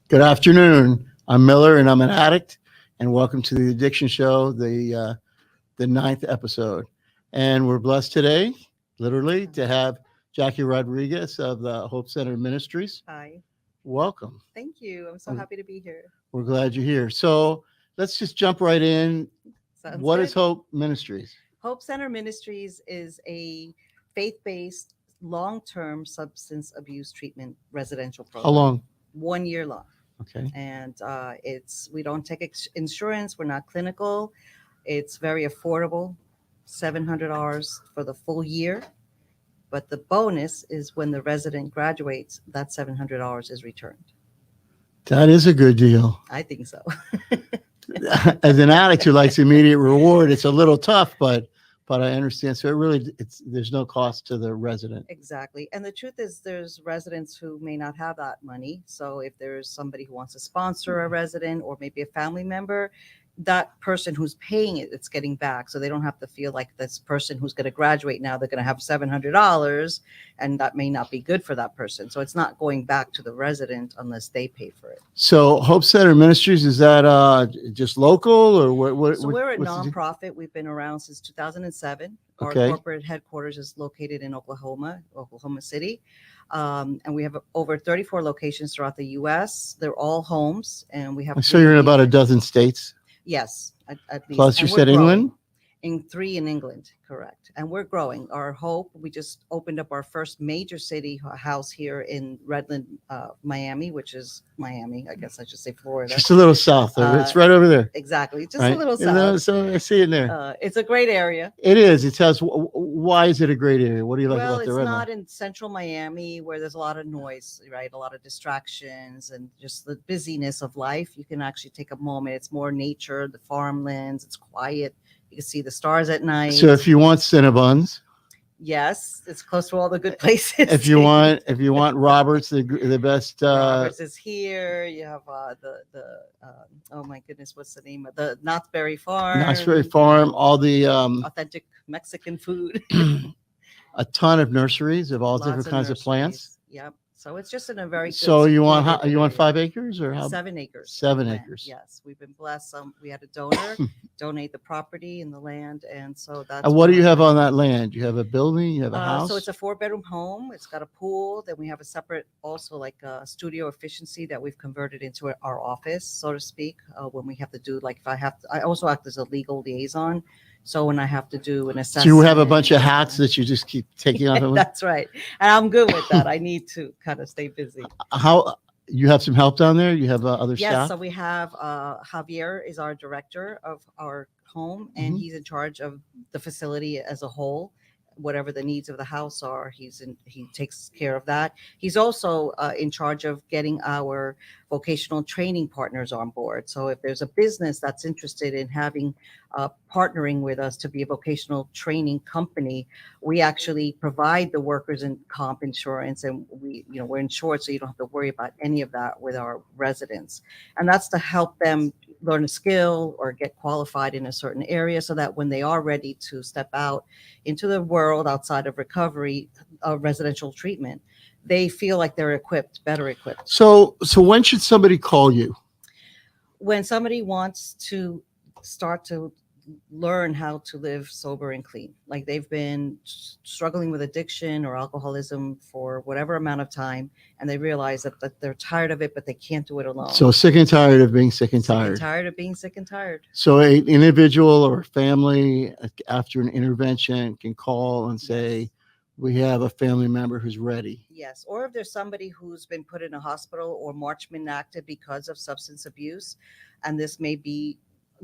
Good afternoon. I'm Miller, and I'm an addict. And welcome to the Addiction Show, the ninth episode. And we're blessed today, literally, to have Jackie Rodriguez of the Hope Center Ministries. Hi, Welcome. thank you. I'm so happy to be here. We're glad you're here. So let's just jump right in. Sounds What good. is Hope Ministries? Hope Center Ministries is a faith-based, long-term substance abuse treatment residential program. How long? 1 year long, Okay. and we don't take insurance. We're not clinical. It's very affordable, $700 for the full year. But the bonus is when the resident graduates, that $700 is returned. That is a good deal. I think so. As an addict who likes immediate reward, it's a little tough, but I understand. So there's no cost to the resident. Exactly. And the truth is, there's residents who may not have that money. So if there's somebody who wants to sponsor a resident or maybe a family member, that person who's paying it, it's getting back. So they don't have to feel like this person who's going to graduate now, they're going to have $700, and that may not be good for that person. So it's not going back to the resident unless they pay for it. So Hope Center Ministries, is that just local or what? So we're a what's the- nonprofit. We've been around since 2007. Our Okay. corporate headquarters is located in Oklahoma City. And we have over 34 locations throughout the U.S. They're all homes, and we have. So you're in about a dozen states. Yes, at least. Plus, you And we're said growing. England. In 3 in England, correct. And we're growing. Our hope, we just opened up our first major city house here in Redland, Miami, which is Miami. I guess I should say Florida. Just a little south. It's right over there. Exactly, just Right? a little You know, south. so I see it there. It's a great area. It is. It tells. Why is it a great area? What do you like Well, about it's the not Redland? in central Miami where there's a lot of noise, right? A lot of distractions and just the busyness of life. You can actually take a moment. It's more nature, the farmlands. It's quiet. You can see the stars at night. So if you want Cinnabons, Yes, it's close to all the good places. if you want Roberts, the best. Roberts is here. You have oh my goodness, what's the name of the Knott's Berry Farm? Knott's Berry Farm, all the Authentic Mexican food. a ton of nurseries of all Lots different kinds of plants. nurseries. Yep. So it's just in a very good So you want secluded area. 5 acres or how? 7 acres. 7 of land. acres. Yes, we've been blessed. We had a donor donate the property and the land, and so that's. And what do you where- have on that land? You have a building. You have a house. So it's a 4-bedroom home. It's got a pool. Then we have a separate, also like a studio efficiency that we've converted into our office, so to speak. When we have to do, like, if I have to, I also act as a legal liaison. So when I have to do an So assessment, you have a bunch of hats that you just keep taking off. That's right, and I'm good with that. I need to kind of stay busy. How you have some help down there? You have other Yes, staff. so we have Javier is our director of our home, and Mhm. he's in charge of the facility as a whole. Whatever the needs of the house are, he takes care of that. He's also in charge of getting our vocational training partners on board. So if there's a business that's interested in having partnering with us to be a vocational training company, we actually provide the workers and comp insurance, and we're insured, so you don't have to worry about any of that with our residents. And that's to help them learn a skill or get qualified in a certain area, so that when they are ready to step out into the world outside of recovery, residential treatment, they feel like they're better equipped. So when should somebody call you? When somebody wants to start to learn how to live sober and clean, like they've been struggling with addiction or alcoholism for whatever amount of time, and they realize that they're tired of it, but they can't do it alone. So sick and tired of being sick and tired. Tired of being sick and tired. So an individual or family after an intervention can call and say, we have a family member who's ready. Yes, or if there's somebody who's been put in a hospital or Marchman active because of substance abuse, and this may be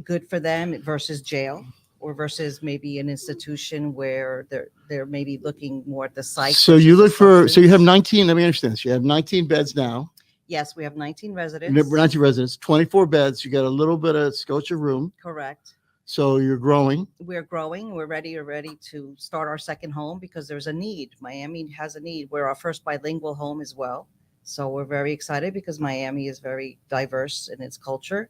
good for them versus jail, or versus maybe an institution where they're maybe looking more at the psych. So you look versus the for, so you have substance. 19, let me understand this. You have 19 beds now, Yes, we have 19 residents. 19 residents, 24 beds. You got a little bit of Scotia room. Correct. So you're growing. We're growing. We're ready to start our second home because there's a need. Miami has a need. We're our first bilingual home as well. So we're very excited because Miami is very diverse in its culture.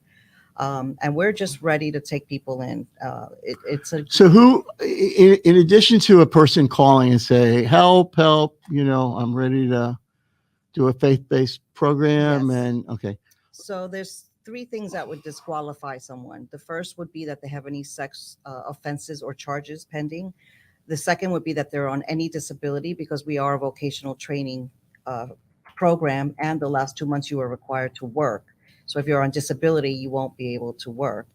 And we're just ready to take people in. So who, in addition to a person calling and say, help, I'm ready to do a faith-based program. Yes. And okay. So there's three things that would disqualify someone. The first would be that they have any sex offenses or charges pending. The second would be that they're on any disability, because we are a vocational training uh, program, and the last 2 months you are required to work. So if you're on disability, you won't be able to work.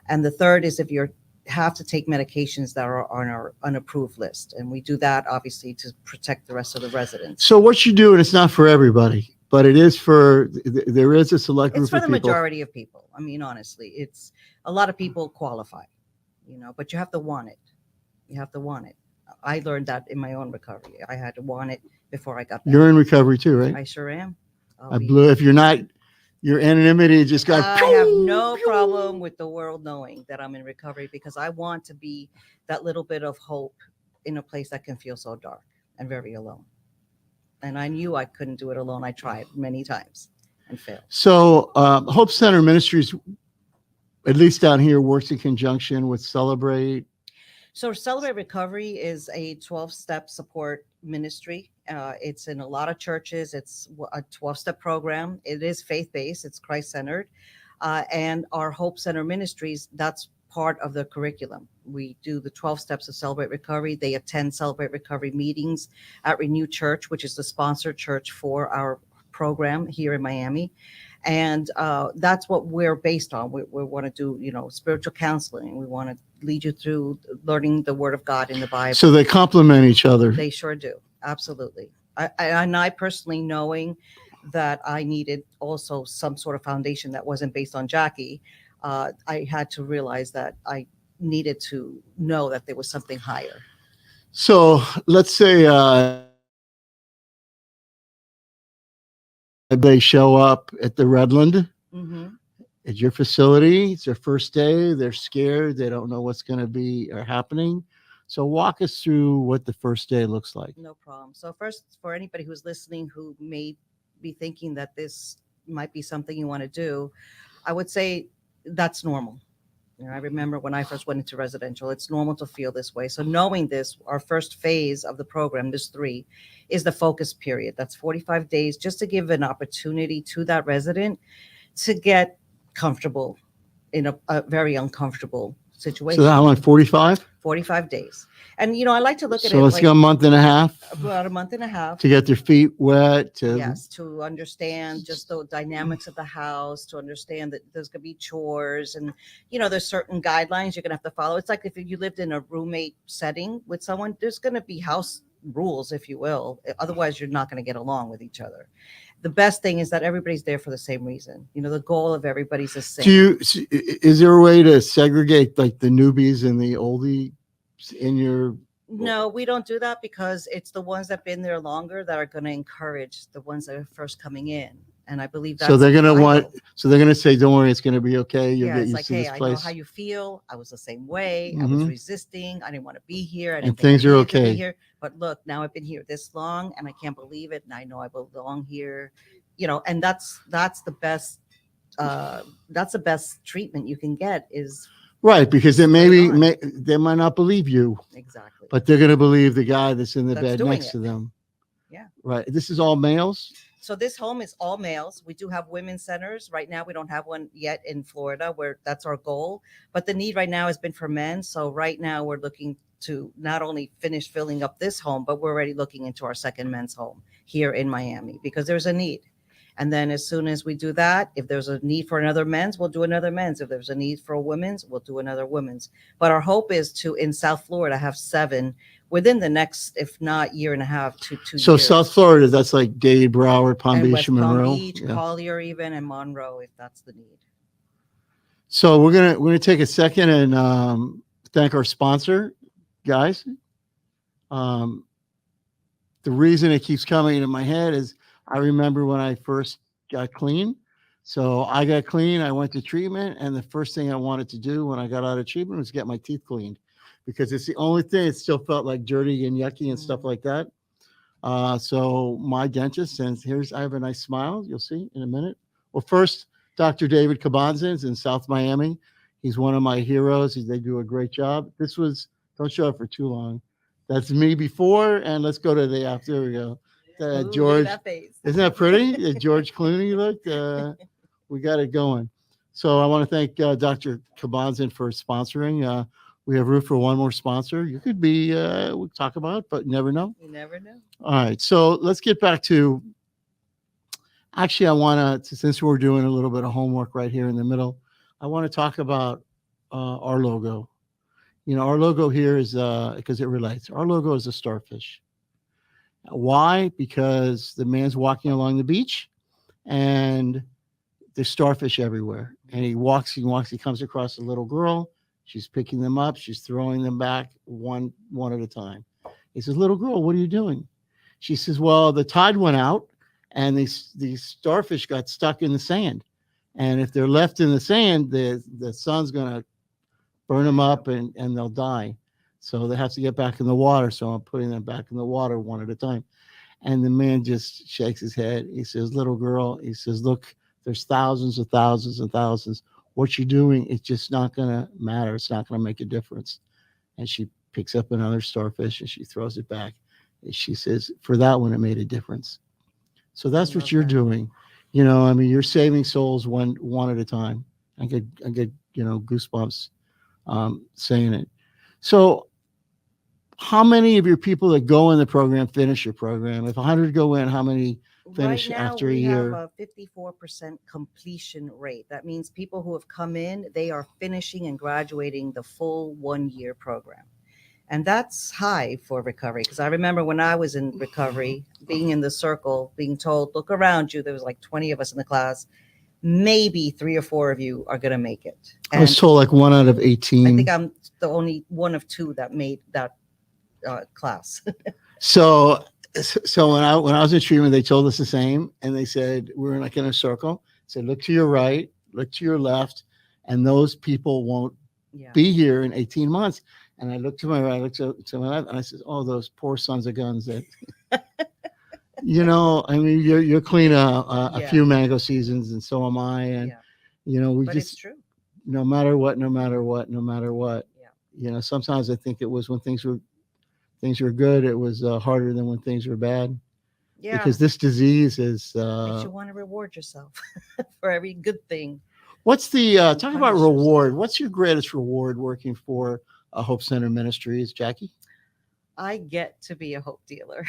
And the third is if you have to take medications that are on our unapproved list. And we do that obviously to protect the rest of the residents. So what you do, and it's not for everybody, but it is for, there is a select group It's for of the people. majority of people. I mean, honestly, it's a lot of people qualify, but you have to want it. You have to want it. I learned that in my own recovery. I had to want it before I got back. You're in recovery too, right? I sure am. I blew, if you're not, your anonymity just got. I have no problem with the world knowing that I'm in recovery, because I want to be that little bit of hope in a place that can feel so dark and very alone. And I knew I couldn't do it alone. I tried many times and failed. So Hope Center Ministries, at least down here, works in conjunction with Celebrate. So Celebrate Recovery is a 12-step support ministry. It's in a lot of churches. It's a 12-step program. It is faith-based. It's Christ-centered. And our Hope Center Ministries, that's part of the curriculum. We do the 12 steps of Celebrate Recovery. They attend Celebrate Recovery meetings at Renew Church, which is the sponsored church for our program here in Miami. And that's what we're based on. We want to do, spiritual counseling. We want to lead you through learning the Word of God in the Bible. So they complement each other. They sure do. Absolutely. I personally, knowing that I needed also some sort of foundation that wasn't based on Jackie, I had to realize that I needed to know that there was something higher. So let's say they show up at the Redland, at your facility. It's their first day. They're scared. They don't know what's going to be or happening. So walk us through what the first day looks like. No problem. So first, for anybody who's listening who may be thinking that this might be something you want to do, I would say that's normal. I remember when I first went into residential, it's normal to feel this way. So knowing this, our first phase of the program, there's 3, is the focus period. That's 45 days, just to give an opportunity to that resident to get comfortable in a very uncomfortable situation. So how long, 45? 45 days. And, I like to look at it So let's like go a month and a half about a month and a half. to get their feet wet. Yes, to understand just the dynamics of the house, to understand that there's going to be chores and, there's certain guidelines you're going to have to follow. It's like if you lived in a roommate setting with someone, there's going to be house rules, if you will. Otherwise, you're not going to get along with each other. The best thing is that everybody's there for the same reason. The goal of everybody's the same. Is there a way to segregate like the newbies and the oldies in your? No, we don't do that, because it's the ones that have been there longer that are going to encourage the ones that are first coming in. And I believe that's So they're going to vital. they're going to say, don't worry, it's going to be okay. You'll Yeah, get it's used like, to hey, this I know place. how you feel. I was the same way. I was resisting. I didn't want to be here. I didn't And think I things are needed to be okay. here. But look, now I've been here this long and I can't believe it. And I know I belong here. And that's the best treatment you can get is Right, because they Right on. they might not believe you, exactly. but they're going to believe the guy that's in the That's bed doing next it. to them. Yeah. Right. This is all males. So this home is all males. We do have women's centers. Right now, we don't have one yet in Florida, where that's our goal. But the need right now has been for men. So right now we're looking to not only finish filling up this home, but we're already looking into our second men's home here in Miami, because there's a need. And then as soon as we do that, if there's a need for another men's, we'll do another men's. If there's a need for a women's, we'll do another women's. But our hope is to, in South Florida, have 7 within the next, if not year and a half to 2 years. So South Florida, that's like Dade, Broward, Palm and Beach, West and Monroe. Palm Beach, Yeah. Collier even, and Monroe, if that's the need. So we're gonna take a second and thank our sponsor, guys. The reason it keeps coming into my head is I remember when I first got clean. So I got clean, I went to treatment, and the first thing I wanted to do when I got out of treatment was get my teeth cleaned, because it's the only thing. It still felt like dirty and yucky and stuff like that. So my dentist, and I have a nice smile, you'll see in a minute. Well, first, Dr. David Cabanzans in South Miami. He's one of my heroes. They do a great job. Don't show up for too long. That's me before, and let's go to the after. There we go. Ooh, George, that face. isn't that pretty? George Clooney looked. We got it going. So I want to thank Dr. Kabanzin for sponsoring. We have room for one more sponsor. You could be, we'll talk about it, but you never know. You never know. All right. So let's get back to, actually, I want to, since we're doing a little bit of homework right here in the middle, I want to talk about our logo. You know, our logo here is, because it relates, our logo is a starfish. Why? Because the man's walking along the beach and there's starfish everywhere. And he comes across a little girl. She's picking them up. She's throwing them back one at a time. He says, little girl, what are you doing? She says, well, the tide went out and these starfish got stuck in the sand. And if they're left in the sand, the sun's going to burn them up and they'll die. So they have to get back in the water. So I'm putting them back in the water one at a time. And the man just shakes his head. He says, little girl, he says, look, there's thousands and thousands and thousands. What you're doing, it's just not going to matter. It's not going to make a difference. And she picks up another starfish and she throws it back. And she says, for that one, it made a difference. So that's what you're doing. You know, I mean, you're saving souls one at a time. I get goosebumps saying it. So how many of your people that go in the program finish your program? If 100 go in, how many finish Right now, after a we year? have a 54% completion rate. That means people who have come in, they are finishing and graduating the full 1-year program. And that's high for recovery. Because I remember when I was in recovery, being in the circle, being told, look around you, there was like 20 of us in the class. Maybe 3 or 4 of you are going to make it. I was told like 1 out of 18. I think I'm the only one of 2 that made that class. So when I was in treatment, they told us the same, and they said we're like in a circle. Said look to your right, look to your left, and those people won't be here in 18 months. And I looked to my right, I looked to my left, and I said, "Oh, those poor sons of guns that." You know, I mean, you're clean a few mango seasons, and so am I. And you know, but it's true. No matter what. You know, sometimes I think it was when things were good, it was harder than when things were bad. Yeah. Because this disease is. Makes you want to reward yourself for every good thing. What's the talk about reward? What's your greatest reward working for Hope Center Ministries, Jackie? I get to be a hope dealer.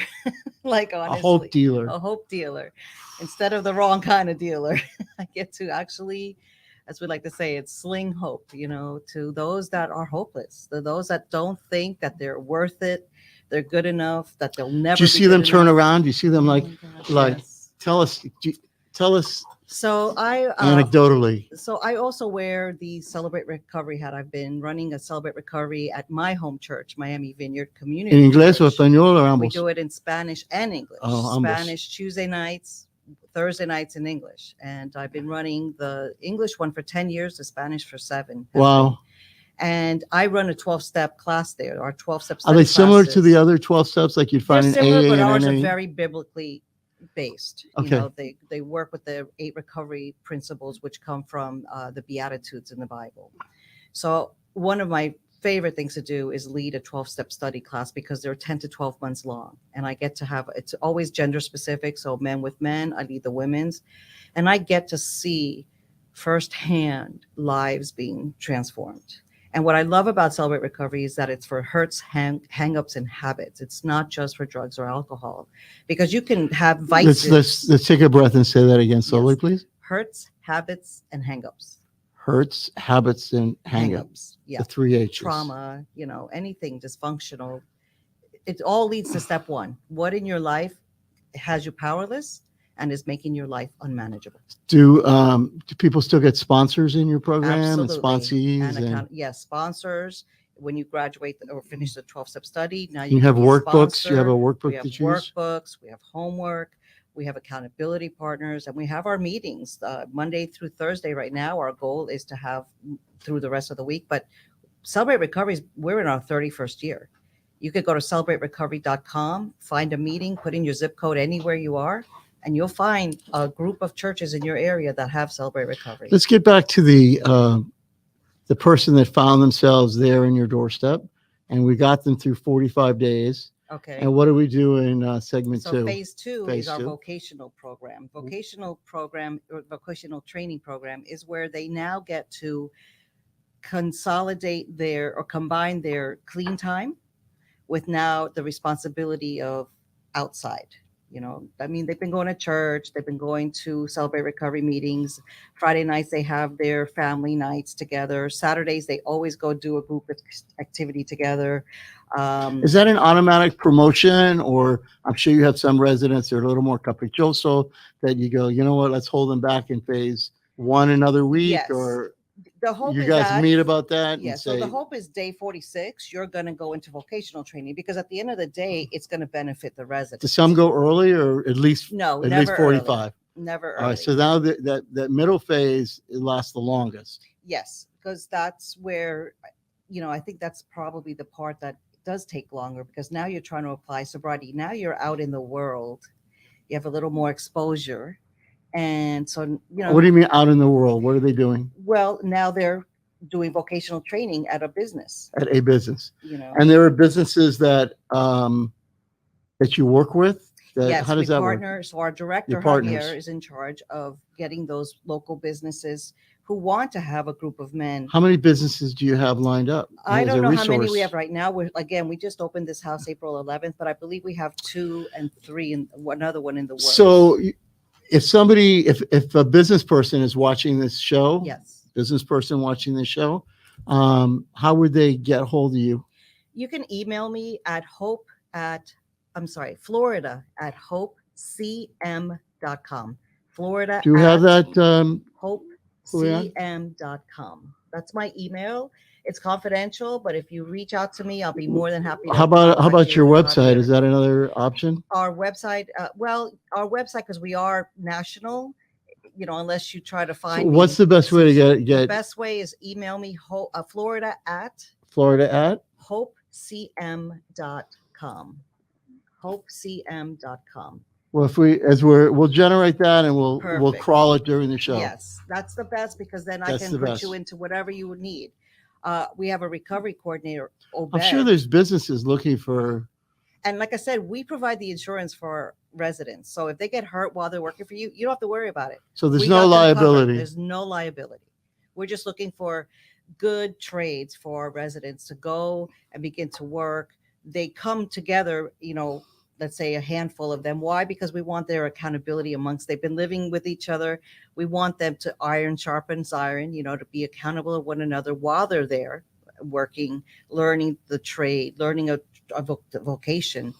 Like honestly, a hope dealer instead of the wrong kind of dealer. I get to actually, as we like to say, it's sling hope, you know, to those that are hopeless, to those that don't think that they're worth it, they're good enough, that they'll never. Do you see them turn around? Do you see them Yes. Tell us. So anecdotally. So I also wear the Celebrate Recovery hat. I've been running a Celebrate Recovery at my home church, Miami Vineyard Community. In English or Church. español or ambos? We do it in Spanish and English. Oh, Spanish Tuesday nights, Thursday nights in English. And I've been running the English one for 10 years, the Spanish for 7. Wow. And I run a 12-step class there, our 12-step Are they similar to the other 12 steps like you'd find in similar, AA but and ours NA? are very biblically based. Okay. You know, they work with the 8 recovery principles, which come from the Beatitudes in the Bible. So one of my favorite things to do is lead a 12-step study class because they're 10 to 12 months long. And I get to have, it's always gender specific. So men with men, I lead the women's, and I get to see firsthand lives being transformed. And what I love about Celebrate Recovery is that it's for hurts, hang-ups, and habits. It's not just for drugs or alcohol, because you can have vices. Let's take a breath and say that again slowly, please. Hurts, habits, and hang-ups. Hurts, habits, and hang-ups. Yeah. The 3 H's. Trauma, you know, anything dysfunctional. It all leads to step 1. What in your life has you powerless and is making your life unmanageable? Do people still get sponsors in your program? Absolutely. And sponsees? Yes, sponsors. When you graduate or finish the 12-step study, now you can have be a workbooks. You have a sponsor. workbook We have to choose. workbooks. We have homework. We have accountability partners, and we have our meetings Monday through Thursday. Right now, our goal is to have through the rest of the week. But Celebrate Recovery, we're in our 31st year. You could go to celebraterecovery.com, find a meeting, put in your zip code anywhere you are, and you'll find a group of churches in your area that have Celebrate Recovery. Let's get back to the person that found themselves there in your doorstep, and we got them through 45 days. Okay. And what do we do in segment So two? phase two Phase is our two. vocational program. Vocational program or vocational training program is where they now get to consolidate their or combine their clean time with now the responsibility of outside. I mean, they've been going to church, they've been going to Celebrate Recovery meetings. Friday nights, they have their family nights together. Saturdays, they always go do a group activity together. Is that an automatic promotion, or I'm sure you have some residents that are a little more caprichoso that you go, you know what, let's hold them back in phase one another week, Yes. or The hope you is guys that meet about that yeah, and so the say, hope is day 46, you're going to go into vocational training because at the end of the day, it's going to benefit the residents. do some go early or at least No, at never least 45? early. Never All early. right, so now that middle phase, it lasts the longest. Yes, because that's where, I think that's probably the part that does take longer because now you're trying to apply sobriety. Now you're out in the world. You have a little more exposure. And so, What do you mean out in the world? What are they doing well, now they're doing vocational training at a business, at a business? you know. And there are businesses that that you work with. Yes, How does we that partner. work? So our director Your partners. Javier is in charge of getting those local businesses who want to have a group of men. How many businesses do you have lined up? I as don't a know how many we resource? have right now. We just opened this house April 11th, but I believe we have 2 and 3 and another one in the works. So if a business person is watching this show, yes, business person watching this show, how would they get hold of you? you can email me at Florida at hopecm.com. Florida. Do you have that? hopecm.com. That's my email. It's confidential, but if you reach out to me, I'll be more than happy to. How about contact your you website? Javier. Is that another option? Our website? Our website, because we are national, unless you try to find me. What's the best way to The get best way is email me Florida at Florida at? hopecm.com. hopecm.com. Well, we'll generate that and we'll Perfect. crawl it during the show. Yes, that's the best because then I That's can the put best. you into whatever you would need. We have a recovery coordinator, Obed. I'm sure there's businesses looking for. And like I said, we provide the insurance for residents. So if they get hurt while they're working for you, you don't have to worry about it. So there's We no got them covered. liability. There's no liability. We're just looking for good trades for our residents to go and begin to work. They come together, let's say a handful of them. Why? Because we want their accountability amongst, they've been living with each other. We want them to iron sharpens iron, to be accountable to one another while they're there working, learning the trade, learning a vocation.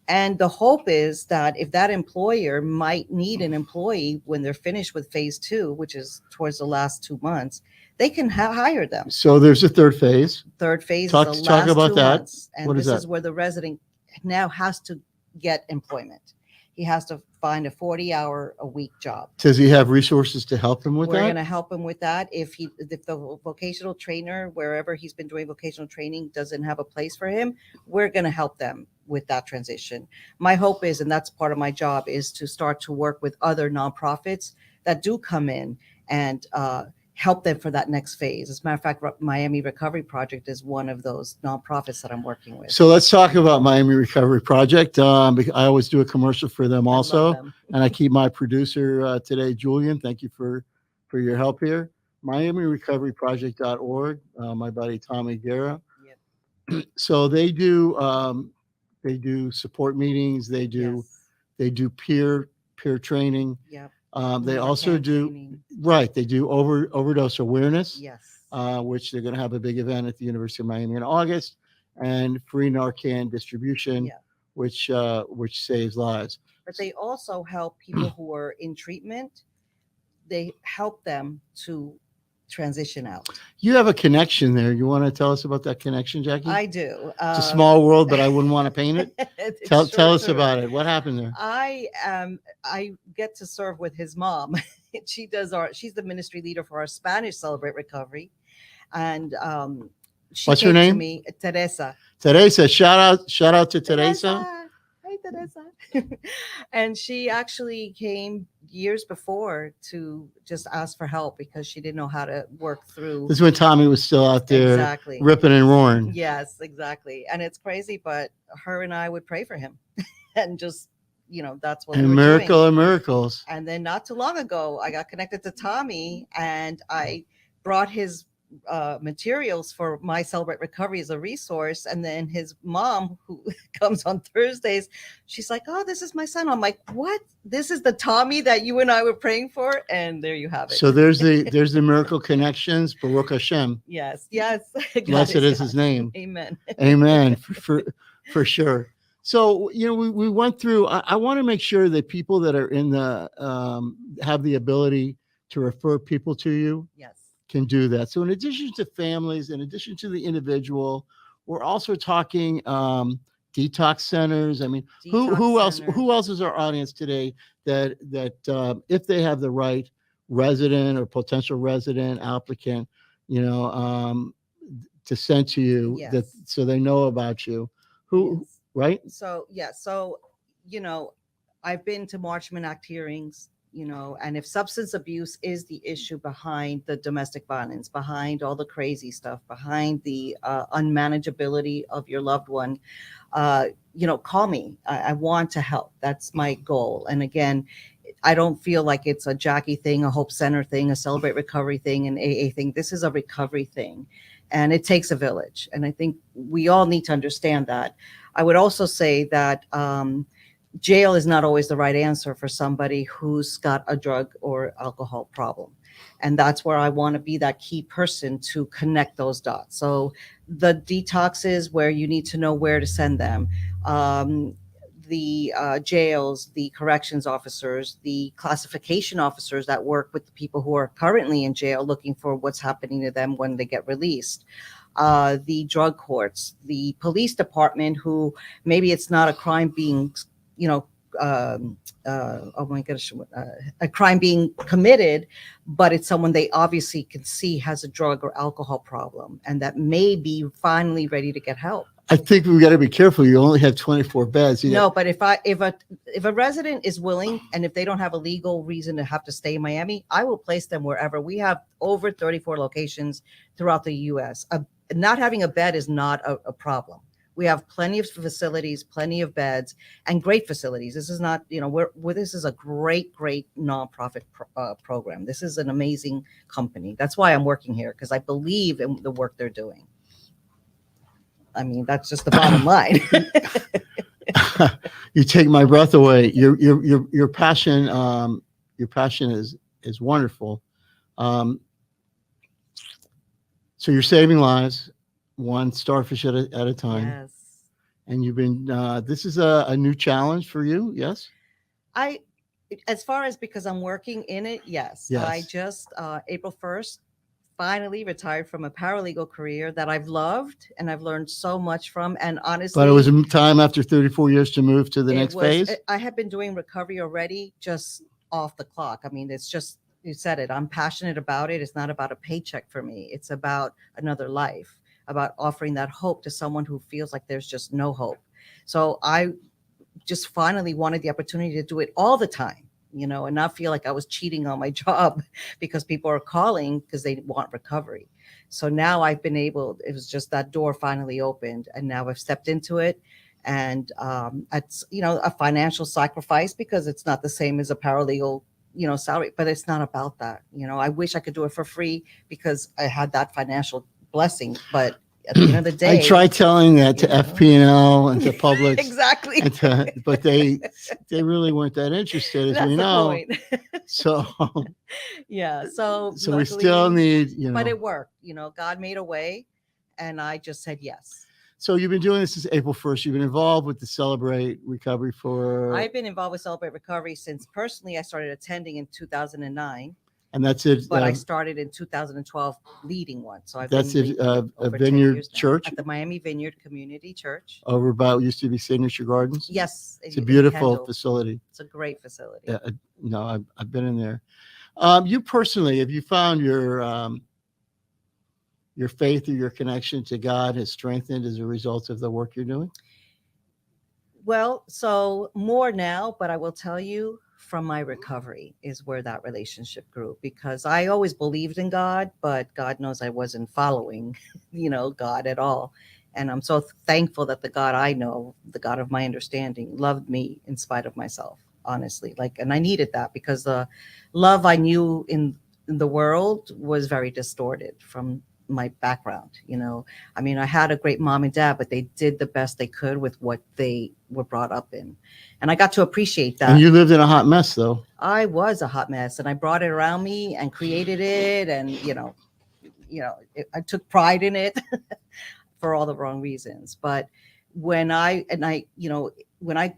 And the hope is that if that employer might need an employee when they're finished with phase 2, which is towards the last 2 months, they can hire them. So there's a third phase. Third phase Talk is the last about 2 that. months. And What is this is that? where the resident now has to get employment. He has to find a 40-hour-a-week job. Does he have resources to help him with We're going that? to help him with that. If the vocational trainer, wherever he's been doing vocational training, doesn't have a place for him, we're going to help them with that transition. My hope is, and that's part of my job, is to start to work with other nonprofits that do come in and help them for that next phase. As a matter of fact, Miami Recovery Project is one of those nonprofits that I'm working with. So let's talk about Miami Recovery Project. I always do a commercial for them I love also. them. And I keep my producer today, Julian. Thank you for your help here. MiamiRecoveryProject.org. My buddy Tommy Guerra. Yep. So they do support meetings. They do peer training. Yep. They Narcan also do training. They do overdose awareness. Yes. Which they're going to have a big event at the University of Miami in August, and free Narcan distribution, Yeah. which saves lives. But they also help people who are in treatment. They help them to transition out. You have a connection there. You want to tell us about that connection, Jackie? I do. It's a small world, but I wouldn't want to paint it. Tell us about it. What happened there? I get to serve with his mom. She's the ministry leader for our Spanish Celebrate Recovery, and she What's her came to name? me, Teresa. Teresa. Shout out to Teresa. Hi, Teresa. And she actually came years before to just ask for help because she didn't know how to work through. This is when Tommy was still out there Exactly. ripping and roaring. Yes, exactly. And it's crazy, but her and I would pray for him and just, that's what we And were miracle doing. of miracles. And then not too long ago, I got connected to Tommy and I brought his materials for my Celebrate Recovery as a resource. And then his mom, who comes on Thursdays, she's like, "Oh, this is my son." I'm like, "What? This is the Tommy that you and I were praying for?" And there you have it. So there's the miracle connections. Baruch Hashem. Yes. Blessed is his name. Amen. Amen. For sure. So, we went through, I want to make sure that people that are in the, have the ability to refer people to you Yes. can do that. So in addition to families, in addition to the individual, we're also talking, detox centers. I mean, who else is our audience today that if they have the right resident or potential resident applicant, to send to you, Yes. that so they know about you, Yes. right? So, I've been to Marchman Act hearings, and if substance abuse is the issue behind the domestic violence, behind all the crazy stuff, behind the unmanageability of your loved one, call me. I want to help. That's my goal. And again, I don't feel like it's a Jackie thing, a Hope Center thing, a Celebrate Recovery thing, an AA thing. This is a recovery thing, and it takes a village. And I think we all need to understand that. I would also say that jail is not always the right answer for somebody who's got a drug or alcohol problem. And that's where I want to be that key person to connect those dots. So the detoxes where you need to know where to send them, the jails, the corrections officers, the classification officers that work with the people who are currently in jail looking for what's happening to them when they get released. The drug courts, the police department, who maybe it's not a crime being, oh my gosh, a crime being committed, but it's someone they obviously can see has a drug or alcohol problem and that may be finally ready to get help. I think we got to be careful. You only have 24 beds. No, but if a resident is willing and if they don't have a legal reason to have to stay in Miami, I will place them wherever. We have over 34 locations throughout the U.S. Not having a bed is not a problem. We have plenty of facilities, plenty of beds, and great facilities. This is not, this is a great nonprofit program. This is an amazing company. That's why I'm working here, because I believe in the work they're doing. I mean, that's just the bottom line. You take my breath away. Your passion, is wonderful. So you're saving lives, one starfish at a time. Yes. And you've been, this is a new challenge for you. Yes. As far as because I'm working in it, yes. I just, April 1st, finally retired from a paralegal career that I've loved and I've learned so much from. And honestly, but it was time after 34 years to move to the next phase. I had been doing recovery already, just off the clock. I mean, it's just, you said it, I'm passionate about it. It's not about a paycheck for me. It's about another life, about offering that hope to someone who feels like there's just no hope. So I just finally wanted the opportunity to do it all the time, and not feel like I was cheating on my job because people are calling because they want recovery. So now I've been able, it was just that door finally opened and now I've stepped into it. And it's, a financial sacrifice because it's not the same as a paralegal, salary, but it's not about that. I wish I could do it for free because I had that financial blessing, but at the end of the day, I tried telling that to FP&L and to Publix. Exactly. But they really weren't that interested, as That's we the know. point. So yeah, so we still need, but it worked. God made a way, and I just said yes. So you've been doing this since April 1st. You've been involved with the Celebrate Recovery for. I've been involved with Celebrate Recovery since personally I started attending in 2009. And that's it. But I started in 2012 leading one. So I've that's been it. A over 10 Vineyard years now. Church At the Miami Vineyard Community Church. over by what used to be Signature Gardens. Yes. It's a beautiful Kendall. facility. It's a great facility. Yeah, no, I've been in there. You personally, have you found your faith or your connection to God has strengthened as a result of the work you're doing? Well, so more now, but I will tell you from my recovery is where that relationship grew, because I always believed in God, but God knows I wasn't following, God at all. And I'm so thankful that the God I know, the God of my understanding, loved me in spite of myself, honestly. And I needed that because the love I knew in the world was very distorted from my background. I mean, I had a great mom and dad, but they did the best they could with what they were brought up in. And I got to appreciate that. And you lived in a hot mess, though. I was a hot mess, and I brought it around me and created it. And, I took pride in it for all the wrong reasons. But when I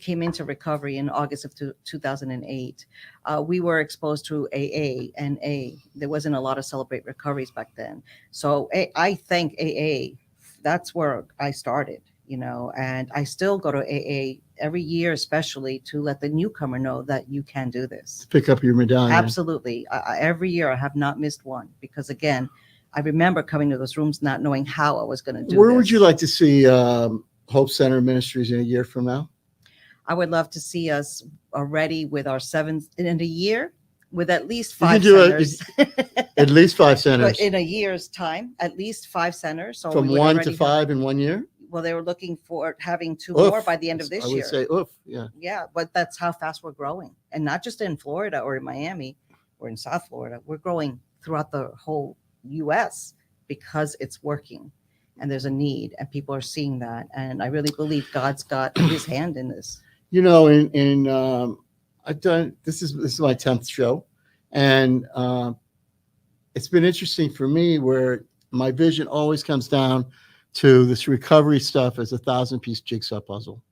came into recovery in August of 2008, we were exposed to AA and A. There wasn't a lot of Celebrate Recoveries back then. So I thank AA. That's where I started, and I still go to AA every year, especially to let the newcomer know that you can do this. Pick up your medallion. Absolutely. Every year I have not missed one, because again, I remember coming to those rooms not knowing how I was going to do Where this. would you like to see Hope Center Ministries in a year from now? I would love to see us already with our seventh in a year, with at least You 5 can do centers. At least 5 centers. But in a year's time, at least 5 centers. So From we would 1 already to 5 in 1 year? well, they were looking for having 2 Oof. more by the end of this I would year. say, oof, yeah. Yeah, but that's how fast we're growing. And not just in Florida or in Miami or in South Florida. We're growing throughout the whole U.S. because it's working and there's a need and people are seeing that. And I really believe God's got his hand in this. I've done, this is my 10th show. And it's been interesting for me where my vision always comes down to this recovery stuff as a 1,000-piece jigsaw puzzle.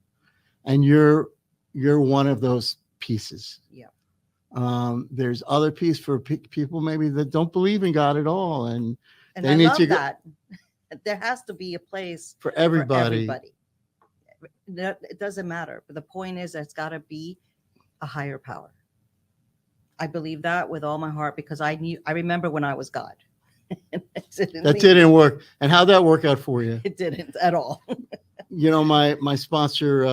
And you're one of those pieces. Yeah. There's other piece for people maybe that don't believe in God at all. And And they I need love to go that. There has to be a place for everybody. It doesn't matter. But the point is, it's got to be a higher power. I believe that with all my heart, because I remember when I was God. That didn't work. And how'd that work out for you? It didn't at all. My sponsor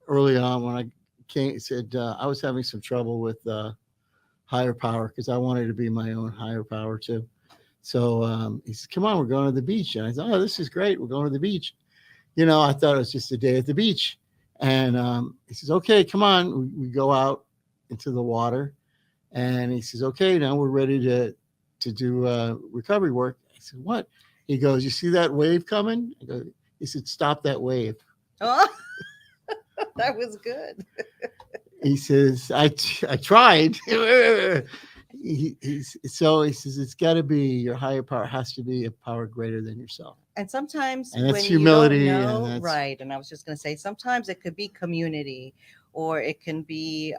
early on when I came said I was having some trouble with higher power because I wanted to be my own higher power too. So he said, "Come on, we're going to the beach." And I thought, "Oh, this is great. We're going to the beach." I thought it was just a day at the beach. And he says, "Okay, come on." We go out into the water, and he says, "Okay, now we're ready to do recovery work." I said, "What?" He goes, "You see that wave coming?" He said, "Stop that wave." Oh, that was good. He says, I tried. He says, it's got to be your higher power has to be a power greater than yourself. And sometimes And that's when humility, you and don't know, that's- right. And I was just going to say, sometimes it could be community, or it can be,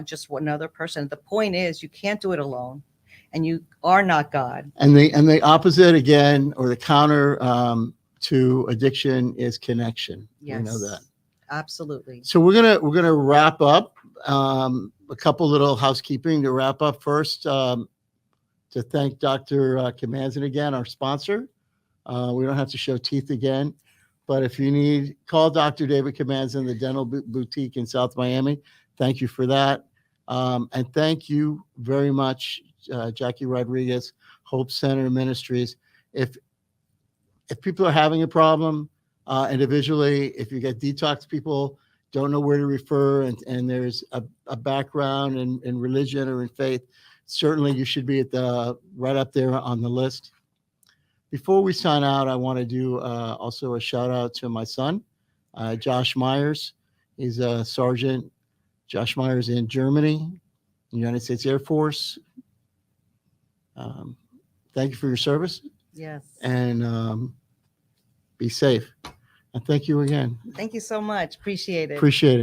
just another person. The point is, you can't do it alone, and you are not God. And the opposite again, or the counter to addiction is connection. Yes, We know that. Absolutely. So we're gonna wrap up. A couple little housekeeping to wrap up. First, to thank Dr. Kamanzan again, our sponsor. We don't have to show teeth again, but if you need, call Dr. David Kamanzan, the Dental Boutique in South Miami. Thank you for that, and thank you very much, Jackie Rodriguez, Hope Center Ministries. If people are having a problem individually, if you get detox people, don't know where to refer, and there's a background in religion or in faith, certainly you should be right up there on the list. Before we sign out, I want to do also a shout out to my son, Josh Myers. He's a sergeant. Josh Myers in Germany, United States Air Force. Thank you for your service. Yes. And be safe. And thank you again. Thank you so much. Appreciate it. Appreciate it.